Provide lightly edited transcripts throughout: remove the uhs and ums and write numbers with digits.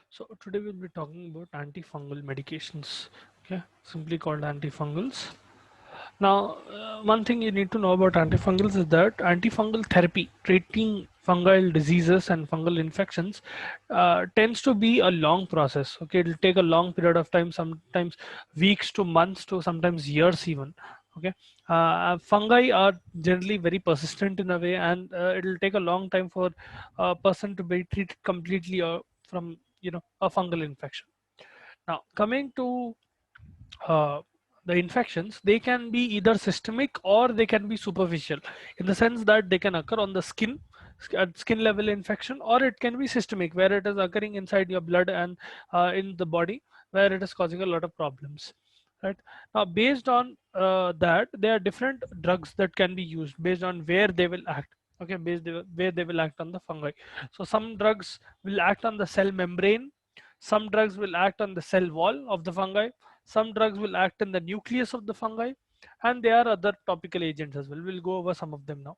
So today we'll be talking about antifungal medications, okay, simply called antifungals. Now, one thing you need to know about antifungals is that antifungal therapy treating fungal diseases and fungal infections tends to be a long process. Okay, it'll take a long period of time, sometimes weeks to months to sometimes years even. Okay, fungi are generally very persistent in a way, and it'll take a long time for a person to be treated completely from a fungal infection. Now, coming to uh, the infections, they can be either systemic or they can be superficial, in the sense that they can occur on the skin, at skin level infection, or it can be systemic where it is occurring inside your blood and in the body, where it is causing a lot of problems, right? Now, based on that, there are different drugs that can be used based on where they will act. Okay, where they will act on the fungi. So some drugs will act on the cell membrane, some drugs will act on the cell wall of the fungi, some drugs will act in the nucleus of the fungi, and there are other topical agents as well. We'll go over some of them now.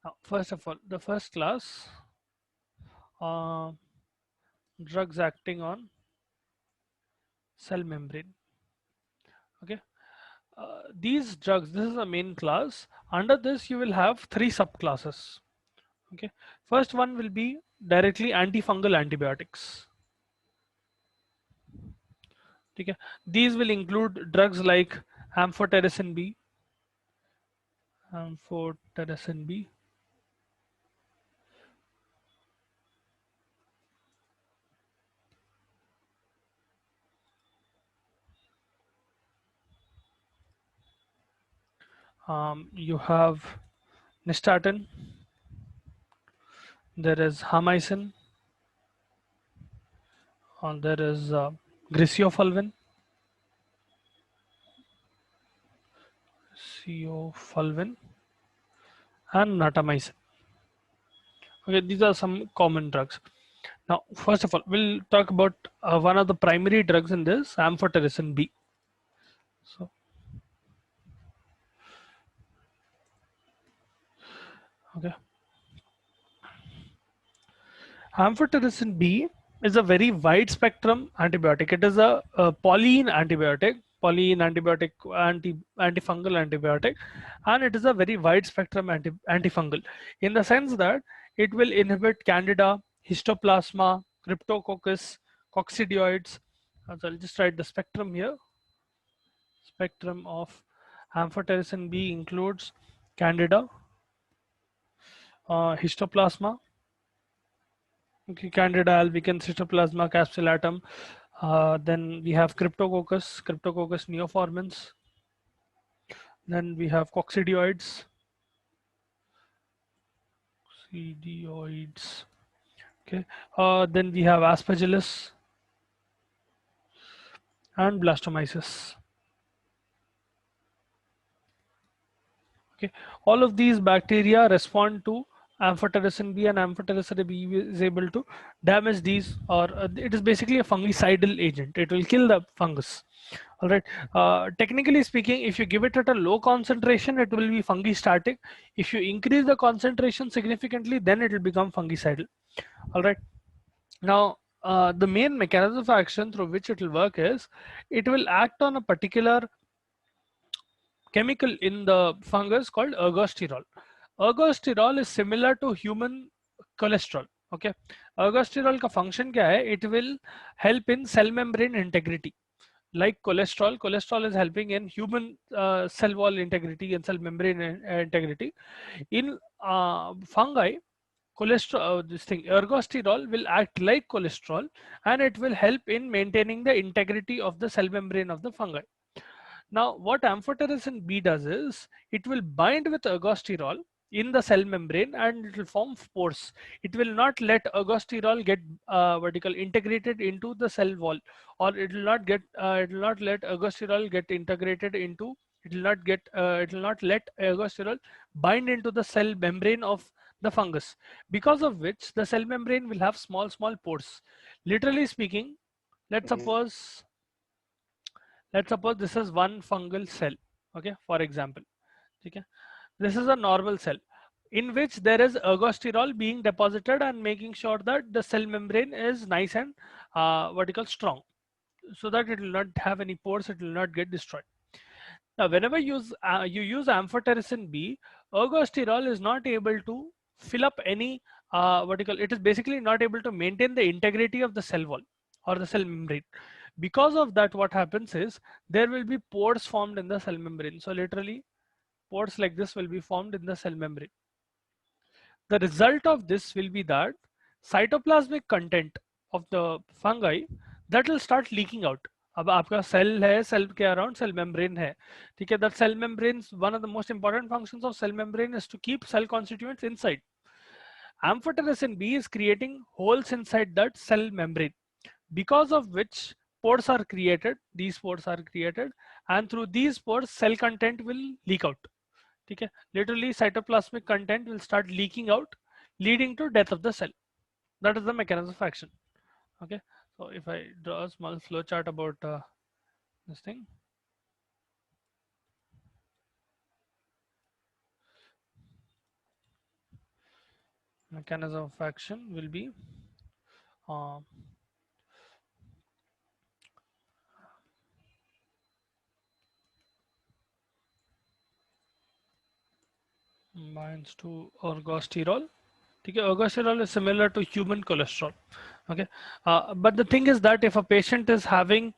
Now, first of all, the first class, uh, drugs acting on cell membrane. Okay, these drugs, this is the main class. Under this, you will have three subclasses. Okay, first one will be directly antifungal antibiotics. Okay, these will include drugs like amphotericin B, amphotericin B, you have nystatin, there is hamycin, there is griseofulvin, ceofulvin, and natamycin. Okay, these are some common drugs. Now, first of all, we'll talk about one of the primary drugs in this, amphotericin B. So, okay, amphotericin B is a very wide spectrum antibiotic. It is a polyene antibiotic, antifungal antibiotic, and it is a very wide spectrum antifungal in the sense that it will inhibit Candida, Histoplasma, Cryptococcus, coccidioids. So I'll just write the spectrum here. Spectrum of amphotericin B includes Candida, Histoplasma, okay, Candida albicans, Cytoplasma capsulatum. Then we have Cryptococcus neoformans. Then we have coccidioids. Okay. Then we have Aspergillus and Blastomyces. Okay, all of these bacteria respond to amphotericin B, and amphotericin B is able to damage these, or it is basically a fungicidal agent. It will kill the fungus. All right. Technically speaking, if you give it at a low concentration, it will be fungistatic. If you increase the concentration significantly, then it will become fungicidal. All right. Now, the main mechanism of action through which it will work is it will act on a particular chemical in the fungus called ergosterol. Ergosterol is similar to human cholesterol. Okay, ergosterol का function क्या है? It will help in cell membrane integrity. Like cholesterol is helping in human cell wall integrity and cell membrane integrity. In fungi, this thing ergosterol will act like cholesterol, and it will help in maintaining the integrity of the cell membrane of the fungi. Now, what amphotericin B does is it will bind with ergosterol in the cell membrane and it will form pores. It will not let ergosterol get vertical integrated into the cell wall, or it will not let ergosterol get integrated into. It will not let ergosterol bind into the cell membrane of the fungus, because of which the cell membrane will have small pores. Literally speaking, let's suppose let's suppose this is one fungal cell. Okay, for example, okay, this is a normal cell. in which there is ergosterol being deposited and making sure that the cell membrane is nice and what you call strong, so that it will not have any pores, it will not get destroyed. Now, whenever you use amphotericin B, ergosterol is not able to fill up any what you call, it is basically not able to maintain the integrity of the cell wall or the cell membrane. Because of that, what happens is there will be pores formed in the cell membrane. So literally, pores like this will be formed in the cell membrane. The result of this will be that cytoplasmic content of the fungi that will start leaking out. अब आपका cell है, cell के around cell membrane है, ठीक है. That cell membranes, one of the most important functions of cell membrane is to keep cell constituents inside. Amphotericin B is creating holes inside that cell membrane, because of which pores are created. These pores are created, and through these pores cell content will leak out. Okay, literally cytoplasmic content will start leaking out, leading to death of the cell. That is the mechanism of action. Okay, so if I draw a small flow chart about this thing. Mechanism of action will be binds to ergosterol. Okay, ergosterol is similar to human cholesterol. Okay, but the thing is that if a patient is having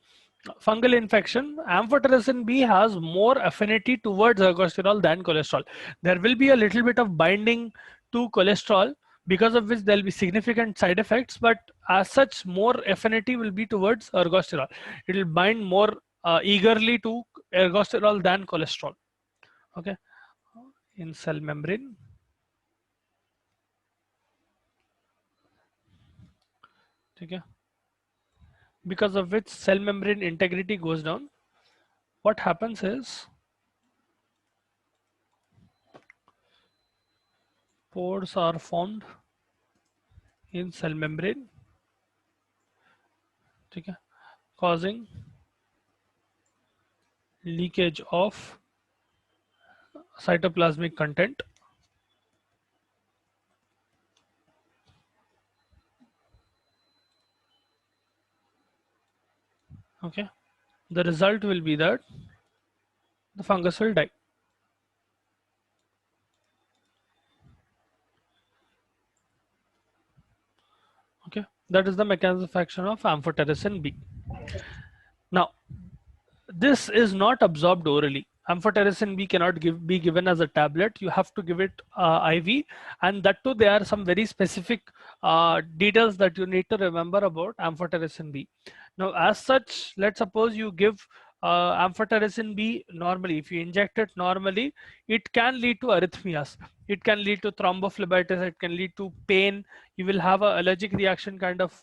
fungal infection, amphotericin B has more affinity towards ergosterol than cholesterol. There will be a little bit of binding to cholesterol, because of which there will be significant side effects, but as such more affinity will be towards ergosterol. It will bind more eagerly to ergosterol than cholesterol. Okay, in cell membrane. Okay, because of which cell membrane integrity goes down. What happens is pores are formed in cell membrane, okay, causing leakage of cytoplasmic content. Okay, the result will be that the fungus will die. Okay, that is the mechanism of action of amphotericin B. Now, this is not absorbed orally. Amphotericin B cannot be given as a tablet. You have to give it IV, and that too there are some very specific details that you need to remember about amphotericin B. Now, as such, let's suppose you give amphotericin B normally. If you inject it normally, it can lead to arrhythmias. It can lead to thrombophlebitis. It can lead to pain. You will have an allergic reaction kind of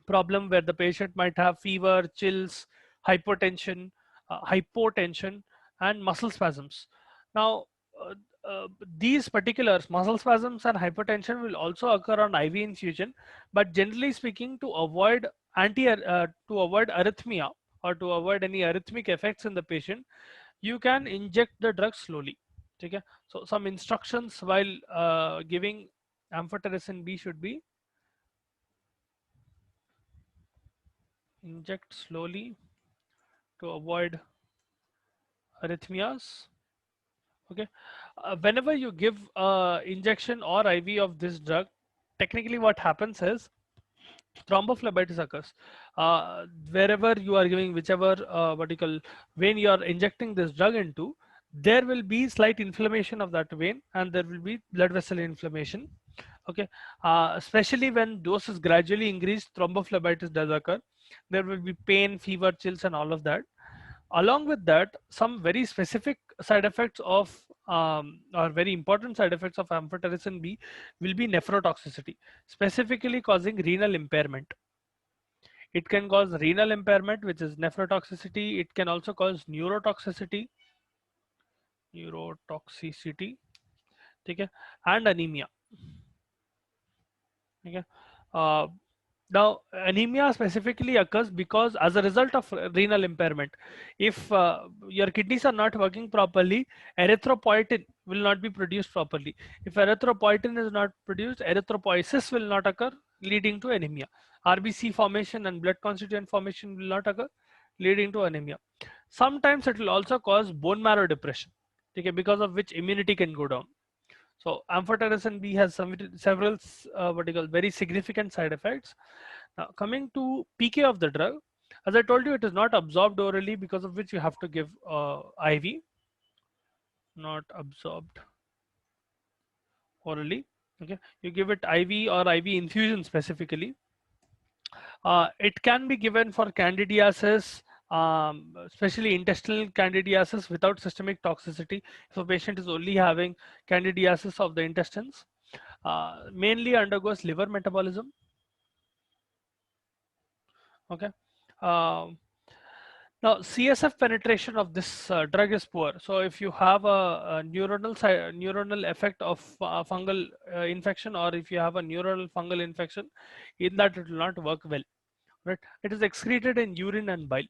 problem where the patient might have fever, chills, hypotension, and muscle spasms. Now, uh, these particulars, muscle spasms and hypertension, will also occur on IV infusion. But generally speaking, to avoid to avoid arrhythmia or to avoid any arrhythmic effects in the patient, you can inject the drug slowly. Okay, so some instructions while giving amphotericin B should be: inject slowly to avoid arrhythmias. Okay, whenever you give injection or IV of this drug, technically what happens is thrombophlebitis occurs. Wherever you are giving, whichever vertical vein you are injecting this drug into, there will be slight inflammation of that vein, and there will be blood vessel inflammation. Okay, especially when dose is gradually increased, thrombophlebitis does occur. There will be pain, fever, chills, and all of that. Along with that, some very specific side effects of or very important side effects of amphotericin B will be nephrotoxicity, specifically causing renal impairment. It can cause renal impairment, which is nephrotoxicity. It can also cause neurotoxicity, neurotoxicity, okay, and anemia. Okay. Uh, Now, anemia specifically occurs because as a result of renal impairment. If your kidneys are not working properly, erythropoietin will not be produced properly. If erythropoietin is not produced, erythropoiesis will not occur, leading to anemia. RBC formation and blood constituent formation will not occur, leading to anemia. Sometimes it will also cause bone marrow depression, okay, because of which immunity can go down. So amphotericin B has several what you call very significant side effects. Now coming to PK of the drug, as I told you, it is not absorbed orally, because of which you have to give IV, not absorbed orally. Okay, you give it IV or IV infusion specifically. It can be given for candidiasis, especially intestinal candidiasis without systemic toxicity. If a patient is only having candidiasis of the intestines, mainly undergoes liver metabolism. Okay. Um Now, CSF penetration of this drug is poor. So, if you have a neuronal effect of fungal infection, or if you have a neuronal fungal infection, in that it will not work well. Right? It is excreted in urine and bile.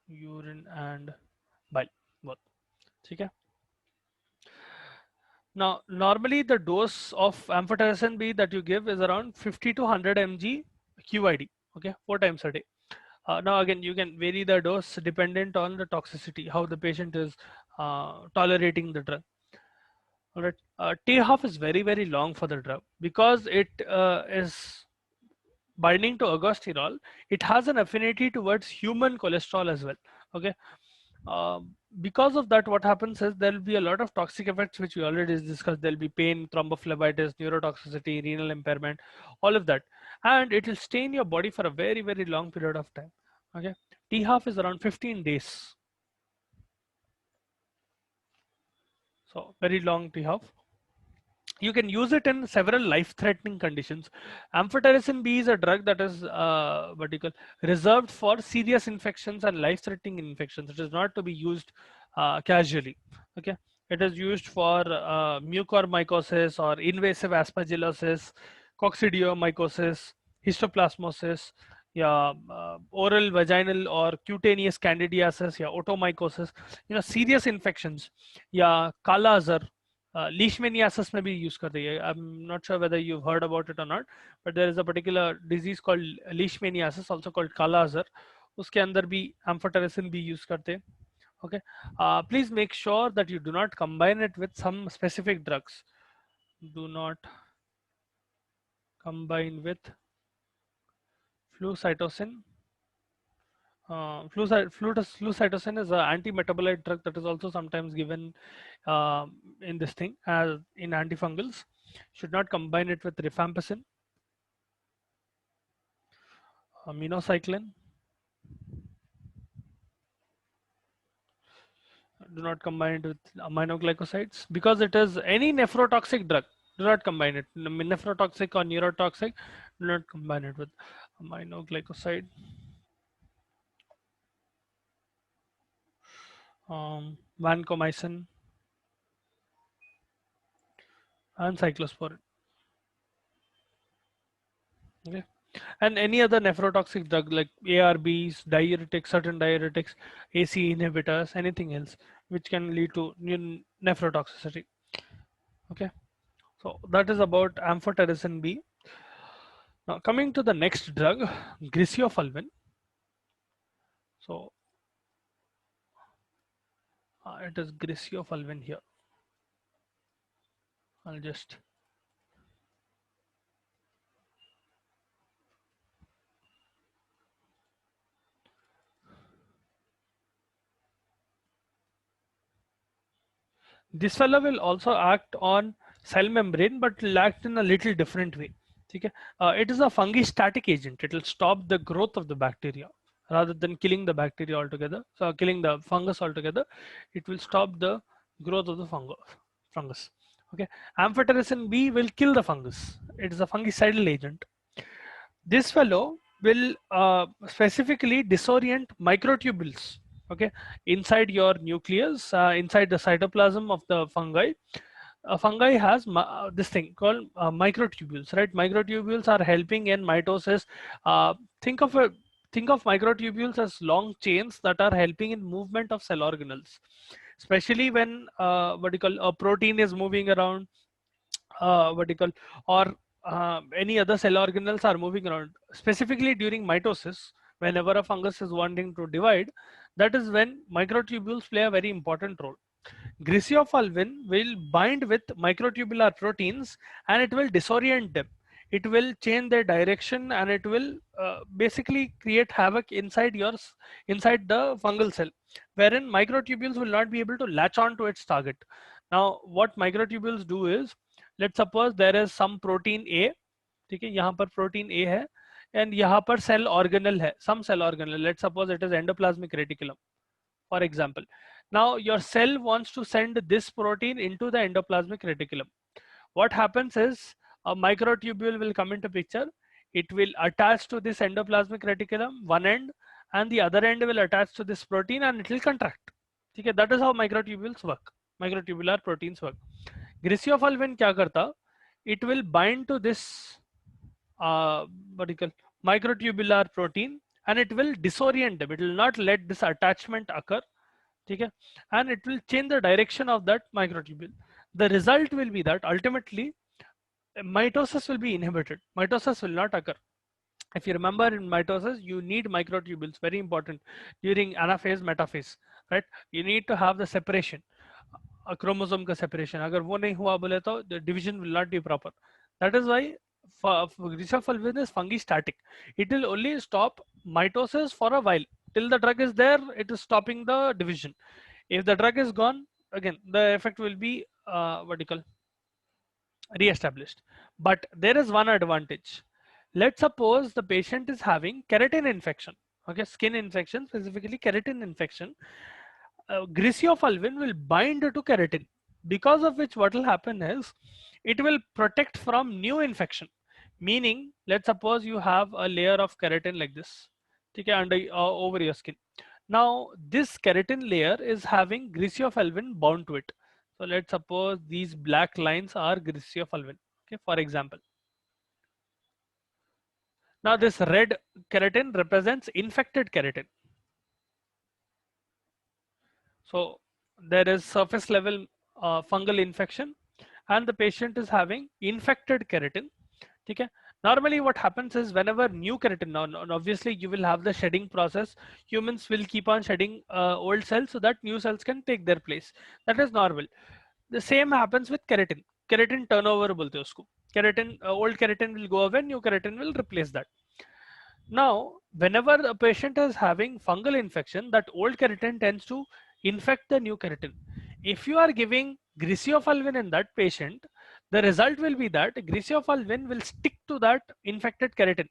Urine and bile, both. Okay. Now, normally the dose of amphotericin B that you give is around 50 to 100 mg QID. Okay, 4 times a day. Now again, you can vary the dose dependent on the toxicity, how the patient is tolerating the drug. All right. T-half is very, very long for the drug because it is binding to ergosterol. It has an affinity towards human cholesterol as well. Okay. Because of that, what happens is there will be a lot of toxic effects which we already discussed. There will be pain, thrombophlebitis, neurotoxicity, renal impairment, all of that, and it will stay in your body for a very, very long period of time. Okay, T half is around 15 days, so very long T half. You can use it in several life-threatening conditions. Amphotericin B is a drug that is what you call reserved for serious infections and life-threatening infections. It is not to be used casually. Okay, it is used for mucormycosis or invasive aspergillosis, coccidiomycosis, histoplasmosis, yeah, oral, vaginal, or cutaneous candidiasis, yeah, otomycosis. Serious infections, yeah, kala azar, leishmaniasis में भी use करते हैं. I'm not sure whether you've heard about it or not, but there is a particular disease called leishmaniasis, also called kala azar. उसके अंदर भी amphotericin भी use करते हैं. Okay, please make sure that you do not combine it with some specific drugs. Do not combine with flucytosine. Flucytosine is an anti-metabolite drug that is also sometimes given in this thing as in antifungals. Should not combine it with rifampicin, minocycline. Do not combine it with aminoglycosides because it is any nephrotoxic drug. Do not combine it. Nephrotoxic or neurotoxic. Do not combine it with aminoglycoside. Vancomycin and cyclosporin. Okay, and any other nephrotoxic drug like ARBs, diuretics, certain diuretics, AC inhibitors, anything else which can lead to nephrotoxicity. Okay, so that is about amphotericin B. Now coming to the next drug, griseofulvin. So it is griseofulvin here. I'll just this fellow will also act on cell membrane, but will act in a little different way. Okay, it is a fungistatic agent. It will stop the growth of the bacteria rather than killing the bacteria altogether. So killing the fungus altogether, it will stop the growth of the fungus. Okay, amphotericin B will kill the fungus. It is a fungicidal agent. This fellow will specifically disorient microtubules, okay, inside your nucleus, inside the cytoplasm of the fungi. A fungi has this thing called microtubules, right? Microtubules are helping in mitosis. Think of a think of microtubules as long chains that are helping in movement of cell organelles, especially when what you call a protein is moving around, what you call, or any other cell organelles are moving around. Specifically during mitosis, whenever a fungus is wanting to divide, that is when microtubules play a very important role. Griseofulvin will bind with microtubular proteins and it will disorient them. It will change their direction and it will basically create havoc inside the fungal cell, wherein microtubules will not be able to latch on to its target. Now, what microtubules do is, let's suppose there is some protein A, ठीक है, यहाँ पर protein A है, and यहाँ पर cell organelle है, some cell organelle. Let's suppose it is endoplasmic reticulum, for example. Now your cell wants to send this protein into the endoplasmic reticulum. What happens is a microtubule will come into picture. It will attach to this endoplasmic reticulum, one end, and the other end will attach to this protein and it will contract. Okay, that is how microtubules work. Microtubular proteins work. Griseofulvin क्या करता? It will bind to this what do you call, microtubular protein, and it will disorient them. It will not let this attachment occur. Okay, and it will change the direction of that microtubule. The result will be that ultimately mitosis will be inhibited. Mitosis will not occur. If you remember, in mitosis you need microtubules, very important, during anaphase metaphase, right? You need to have the separation, a chromosome का separation. अगर वो नहीं हुआ बोले तो the division will not be proper. That is why Griseofulvin is fungi static. It will only stop mitosis for a while. Till the drug is there, it is stopping the division. If the drug is gone, again the effect will be what do you call, re-established. But there is one advantage. Let's suppose the patient is having keratin infection, okay, skin infection, specifically keratin infection. Griseofulvin will bind to keratin, because of which what will happen is it will protect from new infection. Meaning, let's suppose you have a layer of keratin like this, okay, under over your skin. Now this keratin layer is having griseofulvin bound to it. So let's suppose these black lines are griseofulvin, okay, for example. Now this red keratin represents infected keratin. So there is surface level fungal infection and the patient is having infected keratin. Okay. Normally what happens is whenever new keratin, now obviously you will have the shedding process. Humans will keep on shedding old cells so that new cells can take their place. That is normal. The same happens with keratin. Keratin turnover bolte usko. Keratin, old keratin will go away, new keratin will replace that. Now, whenever a patient is having fungal infection, that old keratin tends to infect the new keratin. If you are giving griseofulvin in that patient, the result will be that griseofulvin will stick to that infected keratin,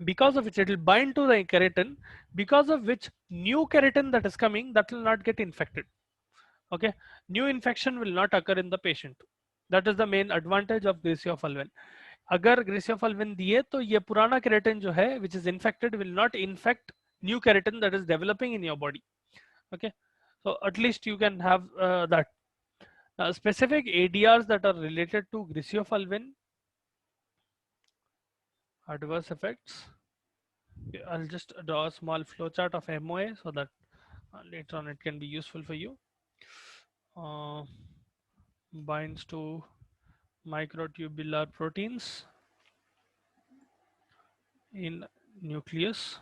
because of which it will bind to the keratin, because of which new keratin that is coming, that will not get infected. Okay, new infection will not occur in the patient. That is the main advantage of griseofulvin. अगर ग्रेसियोफल्विन दिए तो ये पुराना keratin जो है which is infected will not infect new keratin that is developing in your body. Okay, so at least you can have that. Specific ADRs that are related to griseofulvin, adverse effects. I'll just draw a small flowchart of MOA so that later on it can be useful for you. Binds to microtubular proteins in nucleus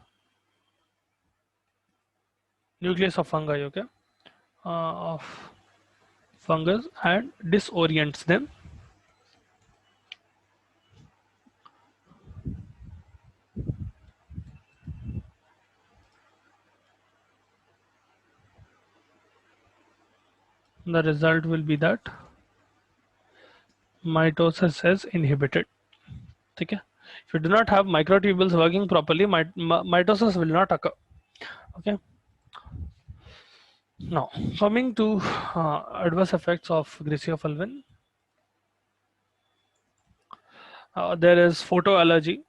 of fungi, okay, of fungus, and disorients them. The result will be that mitosis is inhibited. Okay, if you do not have microtubules working properly, mitosis will not occur. Okay, now coming to adverse effects of griseofulvin, there is photoallergy.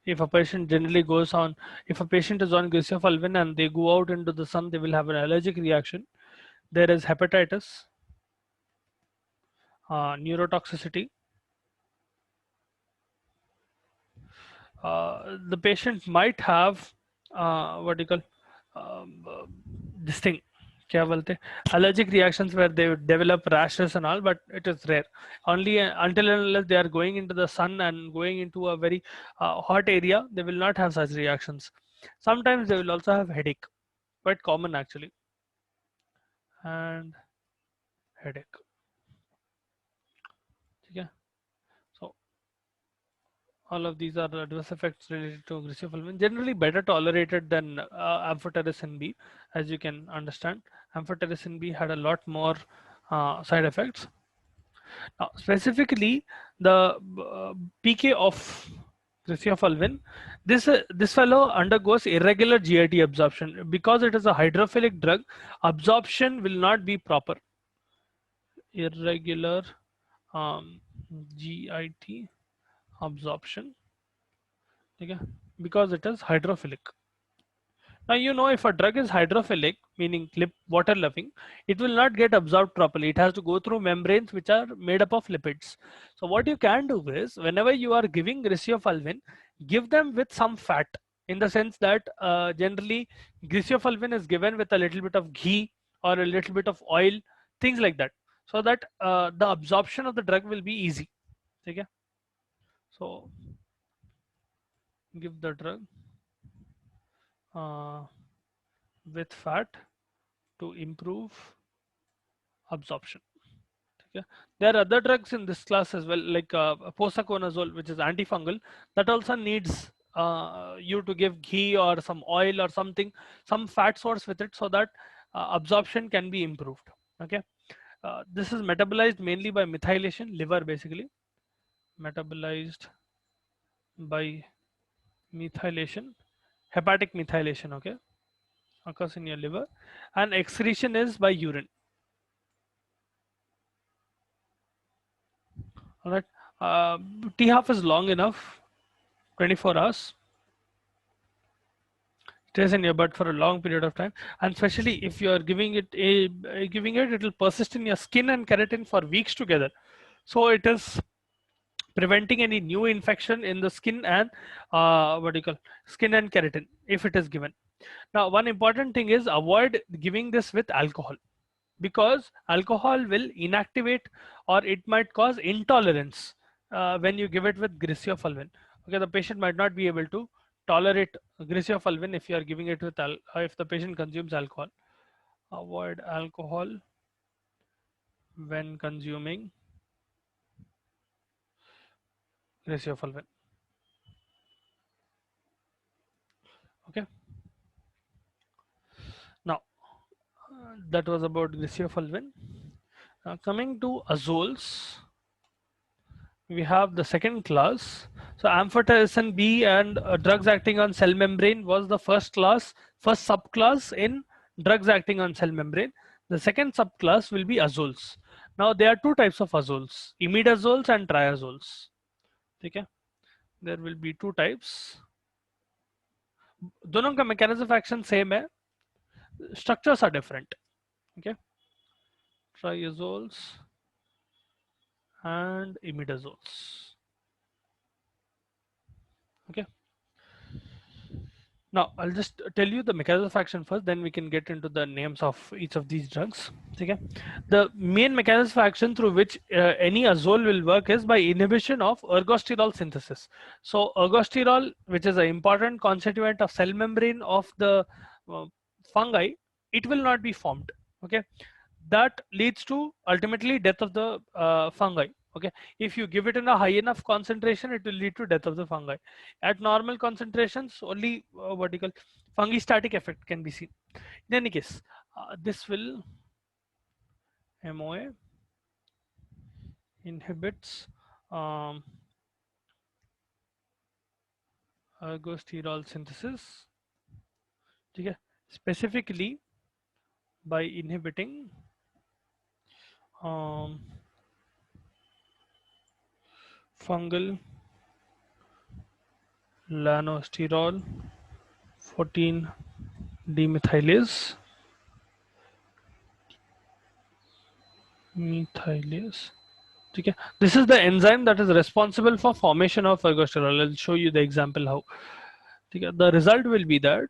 If a patient generally goes on, if a patient is on griseofulvin and they go out into the sun, they will have an allergic reaction. There is hepatitis, neurotoxicity, the patient might have what do you call this thing, क्या बोलते हैं, allergic reactions where they would develop rashes and all, but it is rare. Only until and unless they are going into the sun and going into a very hot area, they will not have such reactions. Sometimes they will also have headache, quite common actually, and headache. Okay. So all of these are adverse effects related to griseofulvin. Generally better tolerated than amphotericin B, as you can understand. Amphotericin B had a lot more side effects. Now, specifically, the PK of griseofulvin, this fellow undergoes irregular GIT absorption because it is a hydrophilic drug. Absorption will not be proper. Irregular GIT absorption, okay, because it is hydrophilic. Now you know if a drug is hydrophilic, meaning water loving, it will not get absorbed properly. It has to go through membranes which are made up of lipids. So what you can do is whenever you are giving griseofulvin, give them with some fat, in the sense that generally griseofulvin is given with a little bit of ghee or a little bit of oil, things like that, so that the absorption of the drug will be easy. Okay? So give the drug uh, with fat to improve absorption. Okay. There are other drugs in this class as well, like posaconazole, which is antifungal, that also needs you to give ghee or some oil or something, some fat source with it, so that absorption can be improved. Okay. This is metabolized mainly by methylation, liver basically, metabolized by methylation, hepatic methylation. Okay, occurs in your liver, and excretion is by urine. All right. T half is long enough, 24 hours. Stays in your butt for a long period of time, and especially if you are giving it, it will persist in your skin and keratin for weeks together. So it is preventing any new infection in the skin and what do you call, skin and keratin if it is given. Now, one important thing is avoid giving this with alcohol, because alcohol will inactivate or it might cause intolerance when you give it with griseofulvin. Okay, the patient might not be able to tolerate griseofulvin if you are giving it with if the patient consumes alcohol. Avoid alcohol when consuming griseofulvin. Okay. Now that was about griseofulvin. Coming to azoles, we have the second class. So amphotericin B and drugs acting on cell membrane was the first subclass in drugs acting on cell membrane. The second subclass will be azoles. Now there are two types of azoles, imidazoles and triazoles. Okay, there will be two types. दोनों का mechanism of action same है, structures are different. Okay, triazoles and imidazoles. Okay. Now, I'll just tell you the mechanism of action first, then we can get into the names of each of these drugs. Okay. The main mechanism of action through which any azole will work is by inhibition of ergosterol synthesis. So, ergosterol, which is an important constituent of cell membrane of the uh, fungi, it will not be formed. Okay. That leads to ultimately death of the fungi. Okay, if you give it in a high enough concentration, it will lead to death of the fungi. At normal concentrations, only what you call fungistatic effect can be seen. In any case, this will MOA inhibits ergosterol synthesis. Okay, specifically by inhibiting fungal lanosterol 14 demethylase ठीक है, this is the enzyme that is responsible for formation of ergosterol. I'll show you the example how. ठीक है, the result will be that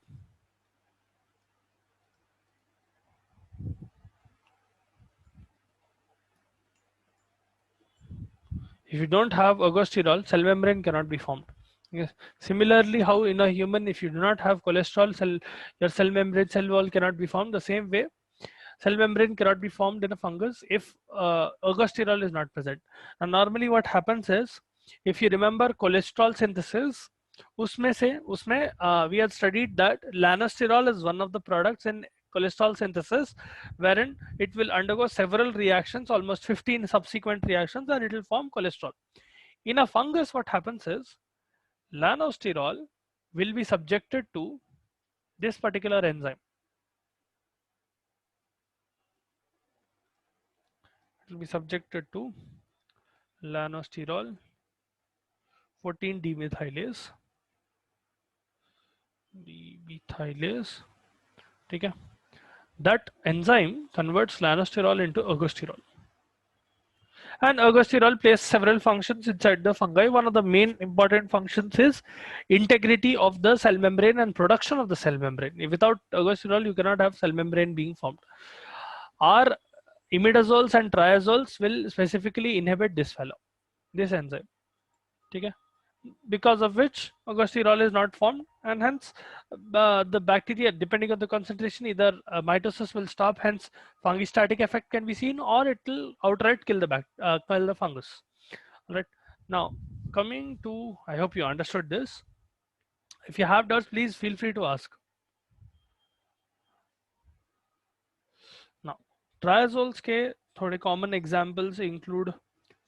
if you don't have ergosterol, cell membrane cannot be formed. Yes. Similarly, how in a human, if you do not have cholesterol, your cell membrane, cell wall cannot be formed. The same way, cell membrane cannot be formed in a fungus if ergosterol is not present. Now, normally what happens is, if you remember cholesterol synthesis, we had studied that lanosterol is one of the products in cholesterol synthesis, wherein it will undergo several reactions, almost 15 subsequent reactions, and it will form cholesterol. In a fungus, what happens is lanosterol will be subjected to this particular enzyme. It will be subjected to lanosterol 14 demethylase, ठीक है. That enzyme converts lanosterol into ergosterol. And ergosterol plays several functions inside the fungi. One of the main important functions is integrity of the cell membrane and production of the cell membrane. Without ergosterol, you cannot have cell membrane being formed. Our imidazoles and triazoles will specifically inhibit this enzyme. Okay? Because of which ergosterol is not formed, and hence the bacteria, depending on the concentration, either mitosis will stop, hence fungistatic effect can be seen, or it will outright kill the fungus. All right. Now, coming to, I hope you understood this. If you have doubts, please feel free to ask. Now, triazoles के थोड़े common examples include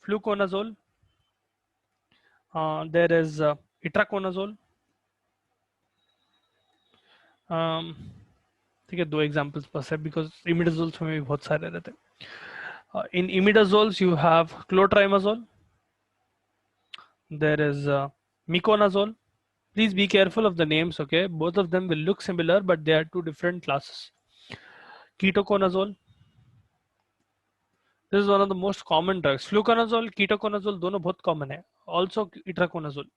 fluconazole. There is itraconazole. ठीक है, दो examples बस है because इमिडाजोल्स में भी बहुत सारे रहते हैं. In imidazoles you have clotrimazole, there is miconazole. Please be careful of the names, okay? Both of them will look similar but they are two different classes. Ketoconazole, this is one of the most common drugs. Fluconazole, ketoconazole दोनों बहुत common है. Also itraconazole.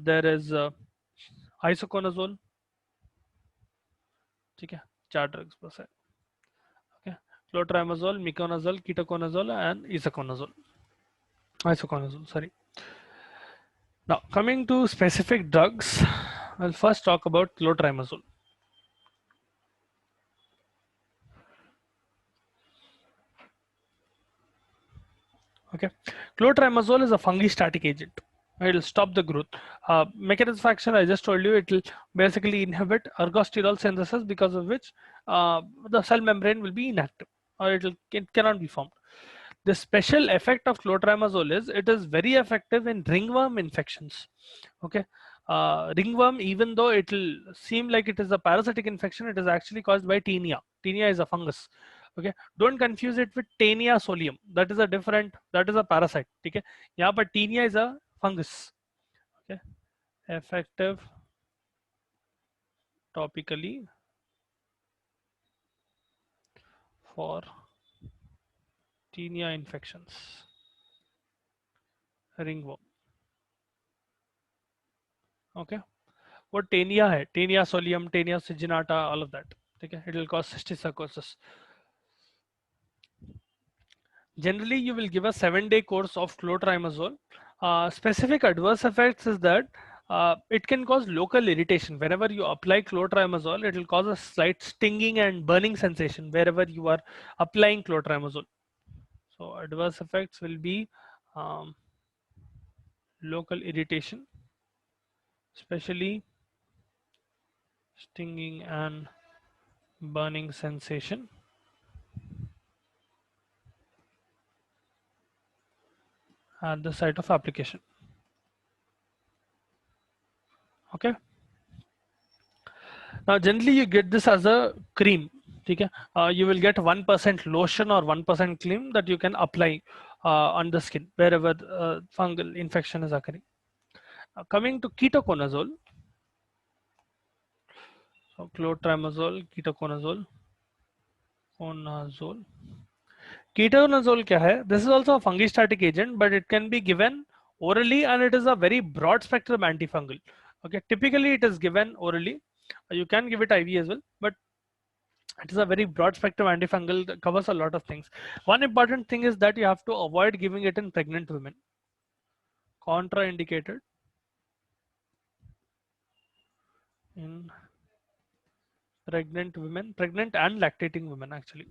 There is isoconazole. ठीक है, चार drugs बस है. Okay, clotrimazole, miconazole, ketoconazole and isoconazole, sorry. Now, coming to specific drugs, I'll first talk about clotrimazole. Okay, clotrimazole is a fungistatic agent. It will stop the growth. Mechanism of action, I just told you, it will basically inhibit ergosterol synthesis, because of which the cell membrane will be inactive, or it cannot be formed. The special effect of clotrimazole is it is very effective in ringworm infections. Okay, ringworm, even though it will seem like it is a parasitic infection, it is actually caused by Taenia. Taenia is a fungus. Okay, don't confuse it with Taenia solium. That is a parasite. Okay, yeah, but Taenia is a fungus. Okay, effective topically for Taenia infections, ringworm. Okay, वो taenia है, taenia solium, taenia saginata, all of that. ठीक है, it will cause cysticercosis. Generally, you will give a 7-day course of clotrimazole. Specific adverse effects is that it can cause local irritation. Whenever you apply clotrimazole, it will cause a slight stinging and burning sensation wherever you are applying clotrimazole. So adverse effects will be local irritation, especially stinging and burning sensation. At the site of application. Okay. Now generally you get this as a cream. Okay. You will get 1% lotion or 1% cream that you can apply on the skin wherever fungal infection is occurring. Coming to ketoconazole. So clotrimazole, ketoconazole, conazole. Ketoconazole क्या है? This is also a fungistatic agent, but it can be given orally, and it is a very broad spectrum antifungal. Okay, typically it is given orally. You can give it IV as well, but it is a very broad spectrum antifungal that covers a lot of things. One important thing is that you have to avoid giving it in pregnant women. Contraindicated in pregnant women, pregnant and lactating women actually.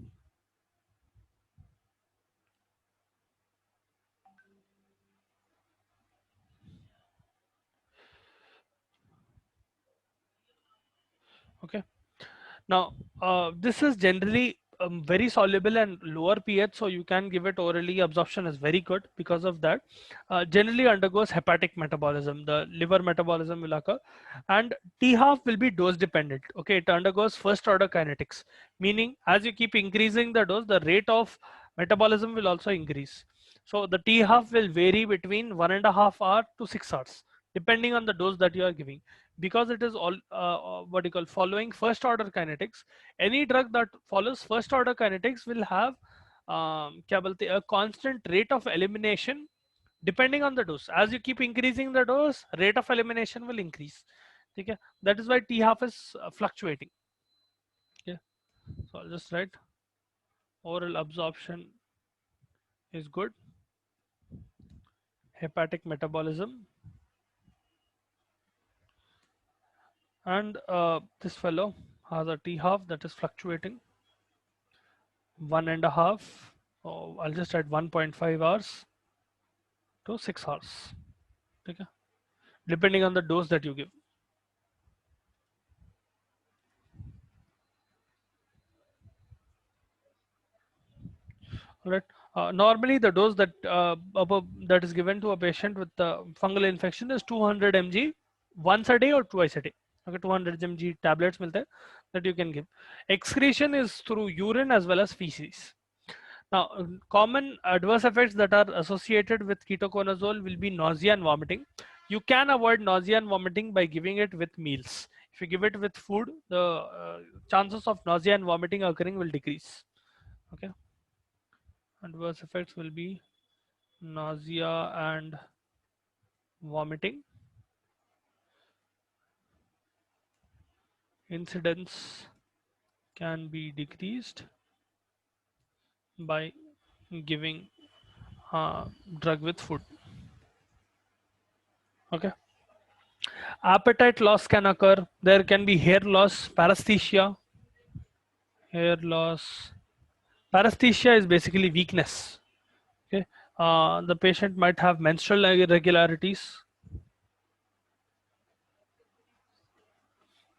Okay. Now, this is generally very soluble and lower pH, so you can give it orally. Absorption is very good because of that. Generally undergoes hepatic metabolism. The liver metabolism will occur, and T half will be dose dependent. Okay, it undergoes first order kinetics, meaning as you keep increasing the dose, the rate of metabolism will also increase. So the T half will vary between 1.5 hours to 6 hours, depending on the dose that you are giving, because it is all what you call following first order kinetics. Any drug that follows first order kinetics will have क्या बोलते हैं, a constant rate of elimination depending on the dose. As you keep increasing the dose, rate of elimination will increase. ठीक है? That is why T half is fluctuating. Okay, so I'll just write oral absorption is good, hepatic metabolism, and this fellow has a T half that is fluctuating 1.5, oh, I'll just add 1.5 hours to 6 hours. Okay, depending on the dose that you give. All right. Normally, the dose that that is given to a patient with fungal infection is 200 mg once a day or twice a day. Okay, 200 mg tablets milte hain that you can give. Excretion is through urine as well as feces. Now, common adverse effects that are associated with ketoconazole will be nausea and vomiting. You can avoid nausea and vomiting by giving it with meals. If you give it with food, the chances of nausea and vomiting occurring will decrease. Okay, adverse effects will be nausea and vomiting. Incidence can be decreased by giving drug with food. Okay. Appetite loss can occur. There can be hair loss, paresthesia. Hair loss. Paresthesia is basically weakness. Okay. The patient might have menstrual irregularities.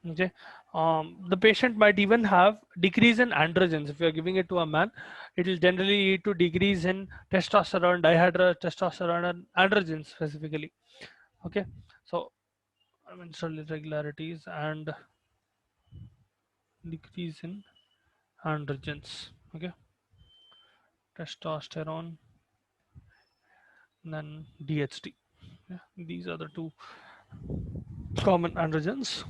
Okay. The patient might even have decrease in androgens. If you're giving it to a man, it will generally lead to decrease in testosterone, dihydrotestosterone, and androgens specifically. Okay. So menstrual irregularities and decrease in androgens. Okay. Testosterone, then DHT. Yeah, these are the two common androgens.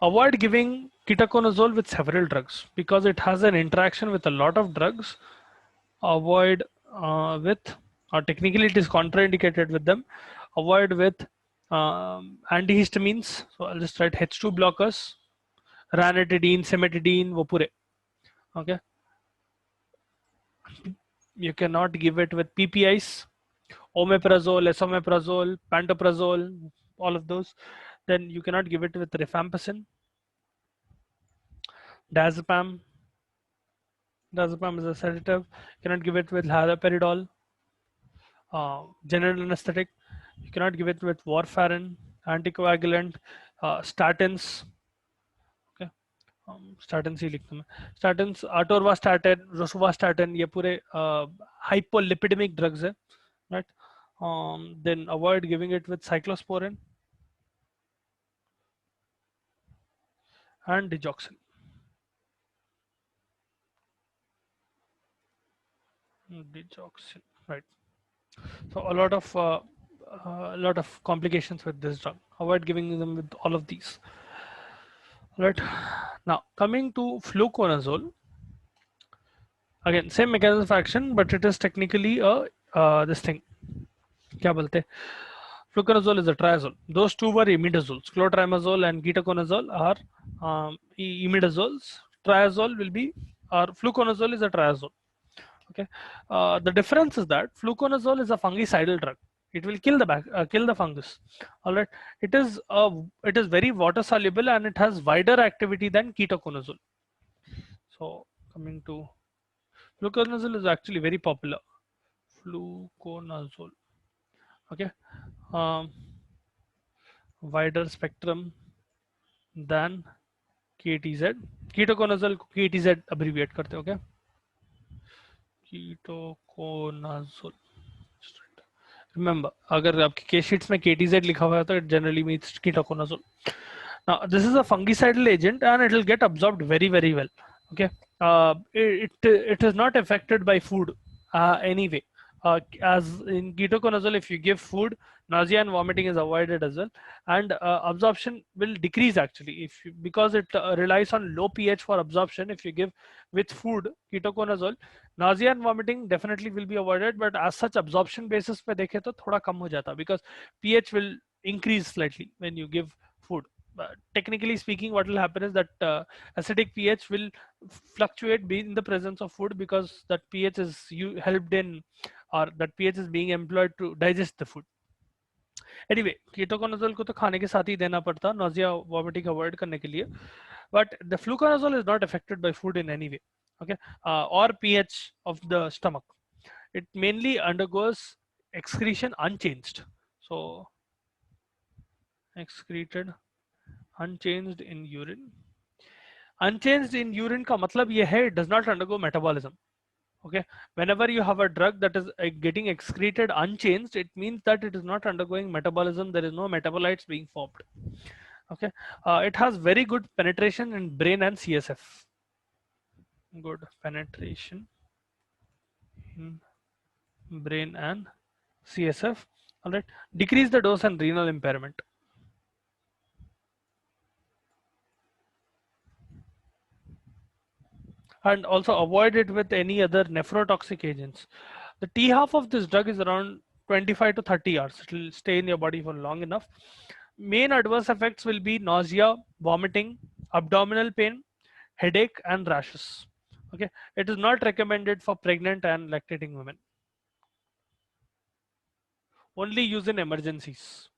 Avoid giving ketoconazole with several drugs because it has an interaction with a lot of drugs. Avoid with, or technically it is contraindicated with them. Avoid with antihistamines. So I'll just write H2 blockers, ranitidine, cimetidine, vapure. Okay, you cannot give it with PPIs, omeprazole, esomeprazole, pantoprazole, all of those. Then you cannot give it with rifampicin, diazepam. Diazepam is a sedative. You cannot give it with haloperidol, general anesthetic. You cannot give it with warfarin, anticoagulant, statins. Okay, statins ही लिखता मैं. Statins, atorvastatin, rosuvastatin, ये पूरे hypolipidemic drugs है, right? Then avoid giving it with cyclosporin and digoxin. Digoxin, right? So a lot of complications with this drug. Avoid giving them with all of these. Right. Now coming to fluconazole. Again, same mechanism of action, but it is technically a this thing. क्या बोलते हैं? Fluconazole is a triazole. Those two were imidazoles. Clotrimazole and ketoconazole are imidazoles. Triazole will be, or fluconazole is a triazole. Okay. The difference is that fluconazole is a fungicidal drug. It will kill the fungus. All right. It is very water soluble and it has wider activity than ketoconazole. So coming to fluconazole is actually very popular. Fluconazole. Okay. Um, Wider spectrum than KTZ. Ketoconazole को KTZ abbreviate करते हो क्या? Ketoconazole. Remember, अगर आपकी K sheets में KTZ लिखा हुआ है तो it generally means ketoconazole. Now, this is a fungicidal agent and it will get absorbed very, very well. Okay, it is not affected by food anyway. As in ketoconazole, if you give food, nausea and vomiting is avoided as well, and absorption will decrease actually if you, because it relies on low pH for absorption. If you give with food ketoconazole, nausea and vomiting definitely will be avoided, but as such absorption basis पे देखे तो थोड़ा कम हो जाता because pH will increase slightly when you give food. Technically speaking, what will happen is that acidic pH will fluctuate in the presence of food because that pH is helped in, or that pH is being employed to digest the food. Anyway, ketoconazole को तो खाने के साथ ही देना पड़ता nausea vomiting avoid करने के लिए, but the fluconazole is not affected by food in any way. Okay, or pH of the stomach. It mainly undergoes excretion unchanged. So excreted unchanged in urine. Unchanged in urine का मतलब ये है it does not undergo metabolism. Okay, whenever you have a drug that is getting excreted unchanged, it means that it is not undergoing metabolism. There is no metabolites being formed. Okay, it has very good penetration in brain and CSF. Good penetration in brain and CSF. All right, decrease the dose and renal impairment. And also avoid it with any other nephrotoxic agents. The T half of this drug is around 25 to 30 hours. It will stay in your body for long enough. Main adverse effects will be nausea, vomiting, abdominal pain, headache, and rashes. Okay, it is not recommended for pregnant and lactating women. Only use in emergencies.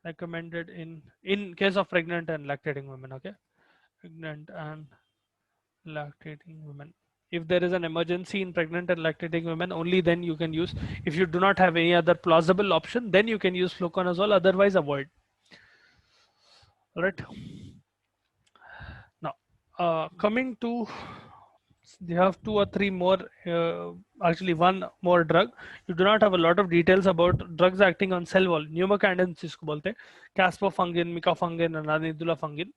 Recommended in case of pregnant and lactating women. Okay, pregnant and lactating women. If there is an emergency in pregnant and lactating women, only then you can use. If you do not have any other plausible option, then you can use fluconazole, otherwise avoid. All right. Now, coming to, you have two or three more, actually one more drug. You do not have a lot of details about drugs acting on cell wall. Pneumocandins जिसको बोलते हैं, caspofungin, micafungin, and anidulafungin.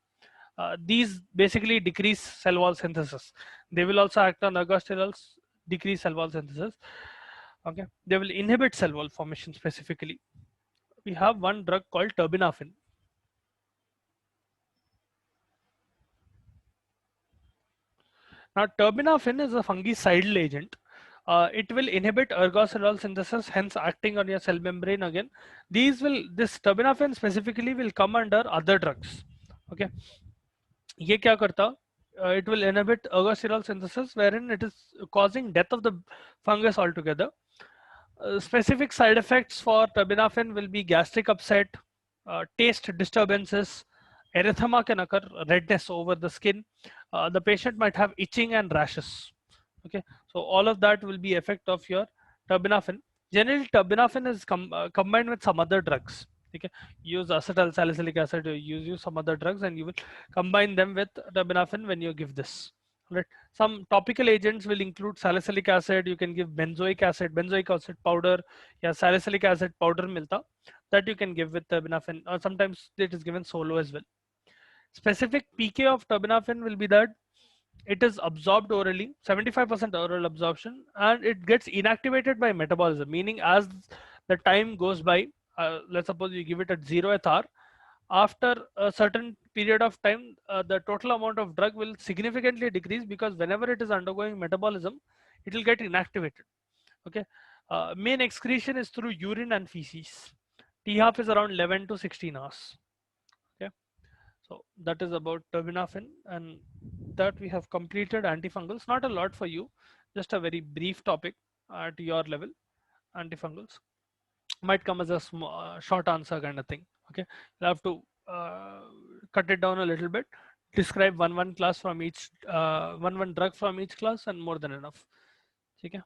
These basically decrease cell wall synthesis. They will also act on ergosterols, decrease cell wall synthesis. Okay, they will inhibit cell wall formation specifically. We have one drug called terbinafine. Now, terbinafine is a fungicidal agent. It will inhibit ergosterol synthesis, hence acting on your cell membrane again. This terbinafine specifically will come under other drugs. Okay, ये क्या करता? It will inhibit ergosterol synthesis, wherein it is causing death of the fungus altogether. Specific side effects for terbinafine will be gastric upset, taste disturbances, erythema can occur, redness over the skin. The patient might have itching and rashes. Okay, so all of that will be effect of your terbinafine. Generally, terbinafine is combined with some other drugs. Okay, use acetyl salicylic acid, use some other drugs, and you will combine them with terbinafine when you give this. Right. Some topical agents will include salicylic acid. You can give benzoic acid powder, yeah, salicylic acid powder milta, that you can give with terbinafine, or sometimes it is given solo as well. Specific PK of terbinafine will be that it is absorbed orally, 75% oral absorption, and it gets inactivated by metabolism, meaning as the time goes by, let's suppose you give it at 0th hour, after a certain period of time, the total amount of drug will significantly decrease, because whenever it is undergoing metabolism, it will get inactivated. Okay. Main excretion is through urine and feces. T half is around 11 to 16 hours. Okay. So that is about terbinafine, and that we have completed antifungals. Not a lot for you, just a very brief topic at your level. Antifungals might come as a short answer kind of thing. Okay, you have to cut it down a little bit. Describe one class from each one drug from each class, and more than enough. Okay.